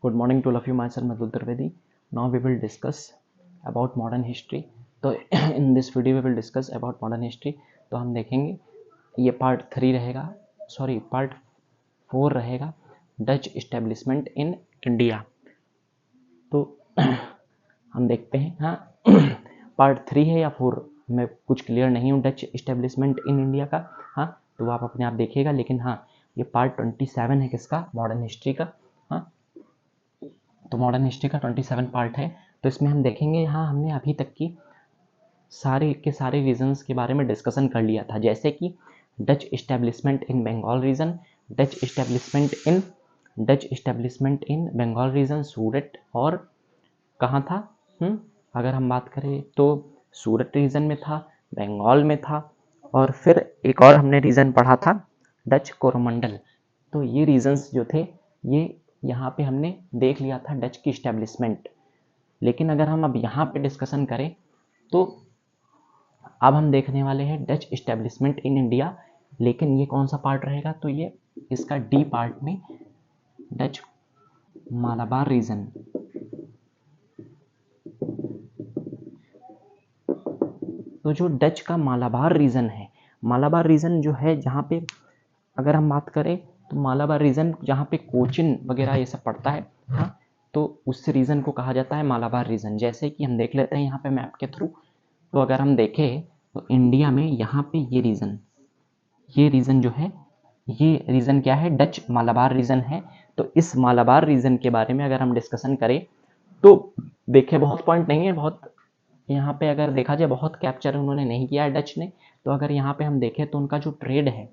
Good morning to all of you. Myself Madhul Trivedi. Now we will discuss about modern history. तो in this video we will discuss about modern history. तो हम देखेंगे ये part 3 रहेगा, sorry part 4 रहेगा, Dutch establishment in India. तो हम देखते हैं. हाँ पार्ट 3 है या 4 मैं कुछ क्लियर नहीं हूँ डच इस्टेब्लिशमेंट इन इंडिया का. हाँ तो आप अपने आप देखिएगा, लेकिन हाँ ये पार्ट 27 है किसका, मॉडर्न हिस्ट्री का. हाँ तो मॉडर्न हिस्ट्री का 27 पार्ट है. तो इसमें हम देखेंगे, यहाँ हमने अभी तक की सारे के सारे रीजन्स के बारे में डिस्कशन कर लिया था, जैसे कि डच इस्टेब्लिशमेंट इन बंगाल रीजन, डच इस्टेब्लिशमेंट इन बंगाल रीजन, सूरत और कहाँ था. अगर हम बात करें तो सूरत रीजन में था, बंगाल में था, और फिर एक और हमने रीजन पढ़ा था डच कोरोमंडल. तो ये रीजन्स जो थे ये यहाँ पे हमने देख लिया था डच की इस्टेब्लिशमेंट. लेकिन अगर हम अब यहाँ पे डिस्कशन करें तो अब हम देखने वाले हैं डच इस्टेब्लिशमेंट इन इंडिया. लेकिन ये कौन सा पार्ट रहेगा, तो ये इसका डी पार्ट में डच मालाबार रीजन. तो जो डच का मालाबार रीजन है, मालाबार रीजन जो है जहाँ पे अगर हम बात करें तो मालाबार रीजन जहाँ पे कोचिन वगैरह ये सब पड़ता है, हाँ तो उस रीजन को कहा जाता है मालाबार रीजन. जैसे कि हम देख लेते हैं यहाँ पे मैप के थ्रू. तो अगर हम देखें तो इंडिया में यहाँ पे ये रीजन जो है, ये रीजन क्या है, डच मालाबार रीजन है. तो इस मालाबार रीजन के बारे में अगर हम डिस्कशन करें तो देखें बहुत पॉइंट नहीं है, बहुत यहाँ पे अगर देखा जाए बहुत कैप्चर उन्होंने नहीं किया है डच ने. तो अगर यहाँ पे हम देखें तो उनका जो ट्रेड है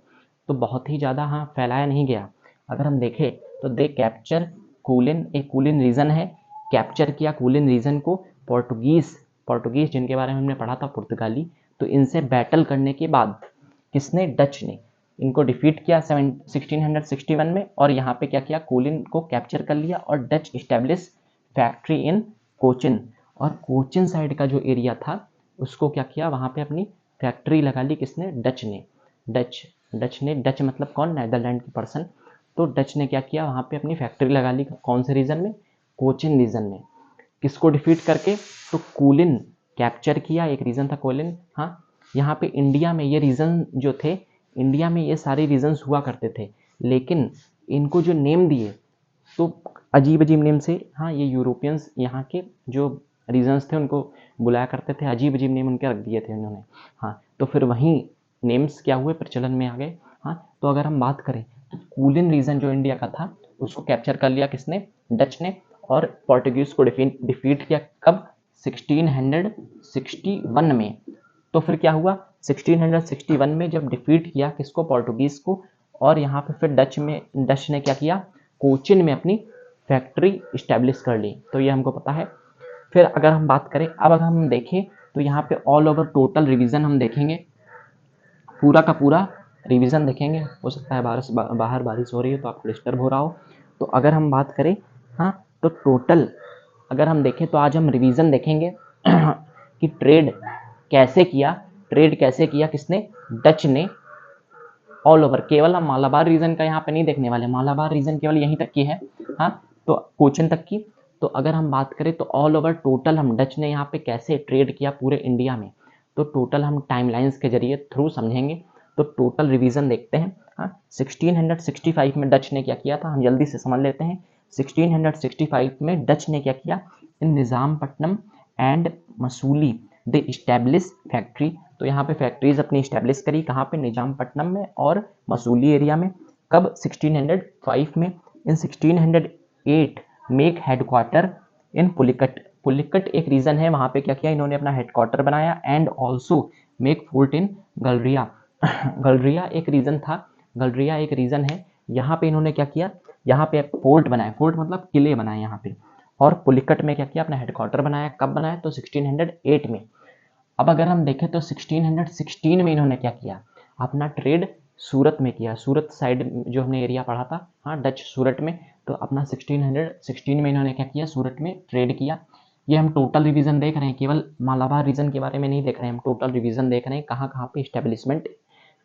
तो बहुत ही ज़्यादा हाँ फैलाया नहीं गया. अगर हम देखें तो दे कैप्चर कूलिन, एक कूलिन रीजन है, कैप्चर किया कूलिन रीजन को पोर्टुगीज जिनके बारे में हमने पढ़ा था, पुर्तगाली. तो इनसे बैटल करने के बाद किसने, डच ने इनको डिफीट किया 1661 में. और यहाँ पे क्या किया, कूलिन को कैप्चर कर लिया और Dutch establish factory in Cochin. और कोचिन साइड का जो एरिया था उसको क्या किया, वहाँ पे अपनी फैक्ट्री लगा ली किसने, डच ने. डच मतलब कौन, नेदरलैंड की पर्सन. तो डच ने क्या किया, वहाँ पे अपनी फैक्ट्री लगा ली. कौन से रीजन में, कोचिन रीजन में. किसको डिफीट करके, तो कूलिन कैप्चर किया, एक रीजन था कोलिन. हाँ यहाँ पे इंडिया में ये रीजन जो थे, इंडिया में ये सारे रीजन्स हुआ करते थे, लेकिन इनको जो नेम दिए तो अजीब अजीब नेम से. हाँ ये यूरोपियंस यहाँ के जो रीजन्स थे उनको बुलाया करते थे, अजीब अजीब नेम उनके रख दिए थे उन्होंने. हाँ तो फिर वहीं नेम्स क्या हुए, प्रचलन में आ गए. हाँ तो अगर हम बात करें तो कूलिन रीजन जो इंडिया का था उसको कैप्चर कर लिया किसने, डच ने. और पोर्टुगीज को डिफीट किया कब, 1661 में. तो फिर क्या हुआ, 1661 में जब डिफीट किया किसको, पोर्टुगीज को. और यहाँ पे फिर डच ने क्या किया, कोचिन में अपनी फैक्ट्री इस्टेब्लिश कर ली. तो ये हमको पता है. फिर अगर हम बात करें, अब अगर हम देखें तो यहाँ पे ऑल ओवर टोटल रिवीजन हम देखेंगे, पूरा का पूरा रिवीजन देखेंगे. हो सकता है बाहर बारिश हो रही है तो आपको डिस्टर्ब हो रहा हो. तो अगर हम बात करें, हाँ तो टोटल अगर हम देखें तो आज हम रिवीजन देखेंगे कि ट्रेड कैसे किया किसने, डच ने, ऑल ओवर. केवल हम मालाबार रीजन का यहाँ पे नहीं देखने वाले, मालाबार रीजन केवल यहीं तक की है, हाँ तो कोचिन तक की. तो अगर हम बात करें तो ऑल ओवर टोटल हम डच ने यहाँ पे कैसे ट्रेड किया पूरे इंडिया में, तो टोटल हम टाइमलाइंस के जरिए थ्रू समझेंगे. तो टोटल रिवीजन देखते हैं. हाँ 1665 में डच ने क्या किया था, हम जल्दी से समझ लेते हैं. 1665 में डच ने क्या किया, in Nizampatnam and Masuli they establish factory. तो यहाँ पे फैक्ट्रीज अपनी इस्टेब्लिश करी, कहाँ पे, निजामपट्टनम में और मसूली एरिया में. कब, 1605 में. इन 1608 मेक हेडक्वार्टर इन पुलिकट एक रीजन है, वहाँ पे क्या किया इन्होंने, अपना हेडक्वार्टर बनाया. एंड ऑल्सो मेक फोर्ट इन गलरिया. गलरिया एक रीजन था, गलरिया एक रीजन है, यहाँ पे इन्होंने क्या किया, यहाँ पे फोर्ट बनाए, फोर्ट मतलब किले बनाए यहाँ पे. और पुलिकट में क्या किया, अपना हेडक्वार्टर बनाया. कब बनाया, तो 1608 में. अब अगर हम देखें तो 1616 में इन्होंने क्या किया, अपना ट्रेड सूरत में किया. सूरत साइड जो हमने एरिया पढ़ा था, हाँ डच सूरत में. तो अपना 1616 में इन्होंने क्या किया, सूरत में ट्रेड किया. ये हम टोटल रिवीजन देख रहे हैं, केवल मालाबार रीजन के बारे में नहीं देख रहे हैं, हम टोटल रिवीजन देख रहे हैं कहाँ कहाँ पे इस्टेब्लिशमेंट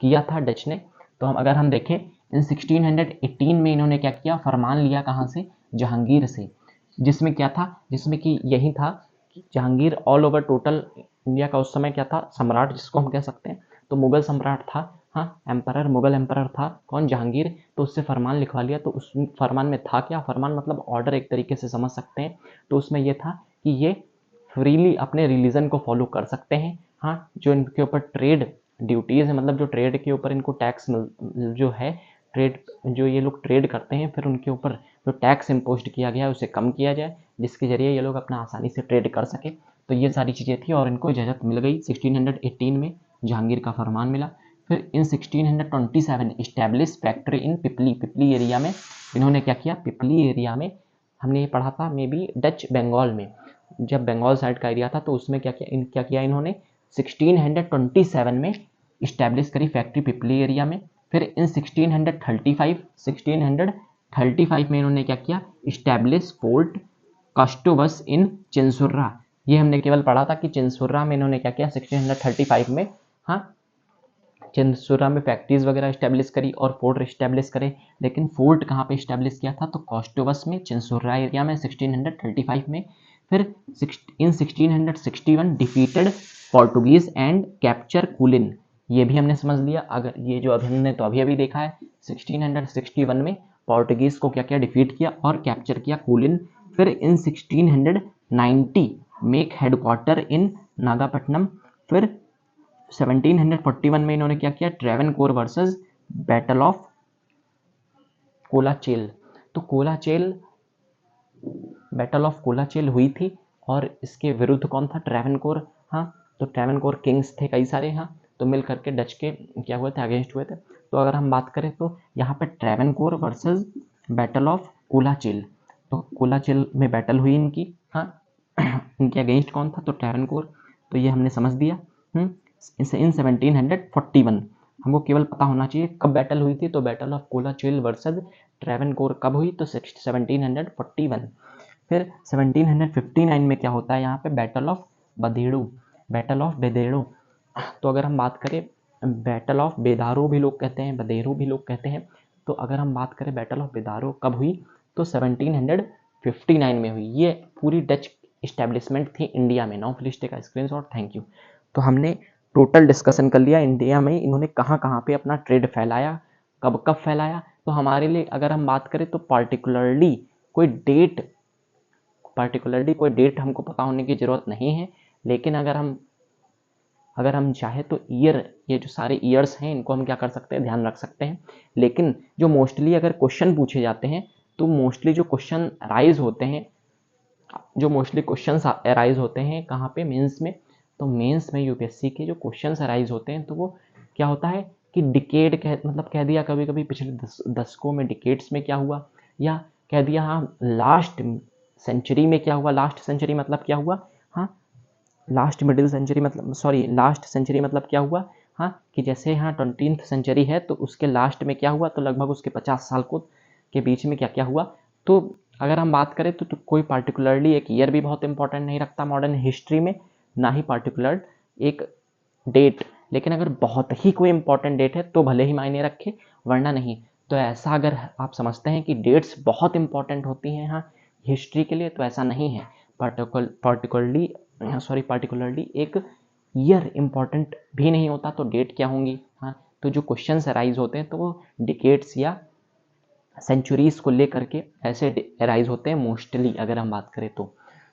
किया था डच ने. तो अगर हम देखें इन 1618 में इन्होंने क्या किया, फरमान लिया कहाँ से, जहांगीर से, जिसमें क्या था, जिसमें कि यही था कि Jahangir all over total India का उस समय क्या था, सम्राट जिसको हम कह सकते हैं, तो मुगल सम्राट था, हाँ एम्परर, मुगल एम्परर था कौन, जहांगीर। तो उससे फरमान लिखवा लिया। तो उस फरमान में था क्या, फरमान मतलब ऑर्डर एक तरीके से समझ सकते हैं। तो उसमें ये था कि ये फ्रीली अपने रिलीजन को फॉलो कर सकते हैं, हाँ जो इनके ऊपर ट्रेड ड्यूटीज़ है, मतलब जो ट्रेड के ऊपर इनको टैक्स जो है, ट्रेड जो ये लोग ट्रेड करते हैं, फिर उनके ऊपर जो टैक्स इम्पोज किया गया है उसे कम किया जाए, जिसके जरिए ये लोग अपना आसानी से ट्रेड कर सके। तो ये सारी चीज़ें थी और इनको इजाज़त मिल गई 1618 में, जहांगीर का फरमान मिला। फिर इन 1627 establish factory in Pipli, Pipli area में इन्होंने क्या किया, पिपली एरिया में हमने ये पढ़ा था मे बी डच बंगाल में, जब बंगाल साइड का एरिया था तो उसमें क्या किया इन्होंने 1627 में इस्टेब्लिश करी फैक्ट्री पिपली एरिया में। फिर इन 1635 में इन्होंने क्या किया, इस्टेब्लिश फोर्ट कास्टोवस इन चिंसुर्रा। ये हमने केवल पढ़ा था कि चिंसुर्रा में इन्होंने क्या किया 1635 में, हाँ चिंसुर्रा में फैक्ट्रीज वगैरह इस्टेब्लिश करी और फोर्ट इस्टेब्लिश करे। लेकिन फोर्ट कहाँ पे इस्टेब्लिश किया था, तो कास्टोवस में, चिंसुर्रा एरिया में 1635 में। फिर इन 1661 डिफीटेड पोर्टुगीज एंड कैप्चर कुलिन, ये भी हमने समझ लिया। अगर ये जो अभी हमने तो अभी देखा है 1661 में पोर्टुगीज को क्या किया, डिफीट किया और कैप्चर किया कुलिन। फिर इन 1690 मेक हेडक्वार्टर इन नागापट्टनम। फिर 1741 में इन्होंने क्या किया, Travancore versus battle of Colachel. तो कोलाचेल, बैटल ऑफ कोलाचेल हुई थी और इसके विरुद्ध कौन था, ट्रेवनकोर, हाँ तो ट्रेवनकोर किंग्स थे कई सारे, हाँ तो मिल करके डच के क्या हुए थे, अगेंस्ट हुए थे। तो अगर हम बात करें तो यहाँ पे Travancore versus battle of Colachel, तो कोलाचेल में बैटल हुई इनकी, हाँ इनके अगेंस्ट कौन था, तो ट्रेवनकोर। तो ये हमने समझ दिया। इन 1741 हमको केवल पता होना चाहिए कब बैटल हुई थी, तो battle of Colachel versus Travancore कब हुई, तो 1741। फिर 1759 में क्या होता है यहाँ पे, बैटल ऑफ बदेड़ो, बैटल ऑफ बेदेड़ो। तो अगर हम बात करें, बैटल ऑफ बेदारो भी लोग कहते हैं, बदेरो भी लोग कहते हैं। तो अगर हम बात करें बैटल ऑफ बेदारो कब हुई, तो 1759 में हुई। ये पूरी डच इस्टेब्लिशमेंट थी इंडिया में। Now please take a screenshot, thank you. तो हमने टोटल डिस्कशन कर लिया इंडिया में इन्होंने कहाँ कहाँ पे अपना ट्रेड फैलाया, कब कब फैलाया। तो हमारे लिए अगर हम बात करें तो पार्टिकुलरली कोई डेट हमको पता होने की ज़रूरत नहीं है। लेकिन अगर हम चाहे तो ईयर, ये जो सारे ईयर्स हैं इनको हम क्या कर सकते हैं, ध्यान रख सकते हैं। लेकिन जो मोस्टली अगर क्वेश्चन पूछे जाते हैं तो मोस्टली जो क्वेश्चन अराइज होते हैं कहाँ पे, मेंस में। तो मेंस में यूपीएससी के जो क्वेश्चंस अराइज होते हैं तो वो क्या होता है कि डिकेड मतलब कह दिया, कभी कभी पिछले दशकों में डिकेड्स में क्या हुआ, या कह दिया हाँ लास्ट सेंचुरी में क्या हुआ। लास्ट सेंचुरी मतलब क्या हुआ, हाँ लास्ट सेंचुरी मतलब क्या हुआ, हाँ कि जैसे हाँ 20th सेंचुरी है तो उसके लास्ट में क्या हुआ, तो लगभग उसके 50 साल के बीच में क्या क्या हुआ। तो अगर हम बात करें तो कोई पार्टिकुलरली एक ईयर भी बहुत इंपॉर्टेंट नहीं रखता मॉडर्न हिस्ट्री में, ना ही पार्टिकुलर एक डेट। लेकिन अगर बहुत ही कोई इंपॉर्टेंट डेट है तो भले ही मायने रखे, वरना नहीं। तो ऐसा अगर आप समझते हैं कि डेट्स बहुत इंपॉर्टेंट होती हैं हाँ हिस्ट्री के लिए, तो ऐसा नहीं है। पार्टिकुलरली एक ईयर इंपॉर्टेंट भी नहीं होता, तो डेट क्या होंगी, हाँ तो जो क्वेश्चंस अराइज होते हैं तो वो डिकेड्स या सेंचुरीज को लेकर के ऐसे अराइज होते हैं मोस्टली, अगर हम बात करें तो।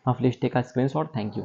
Please take a screenshot, thank you.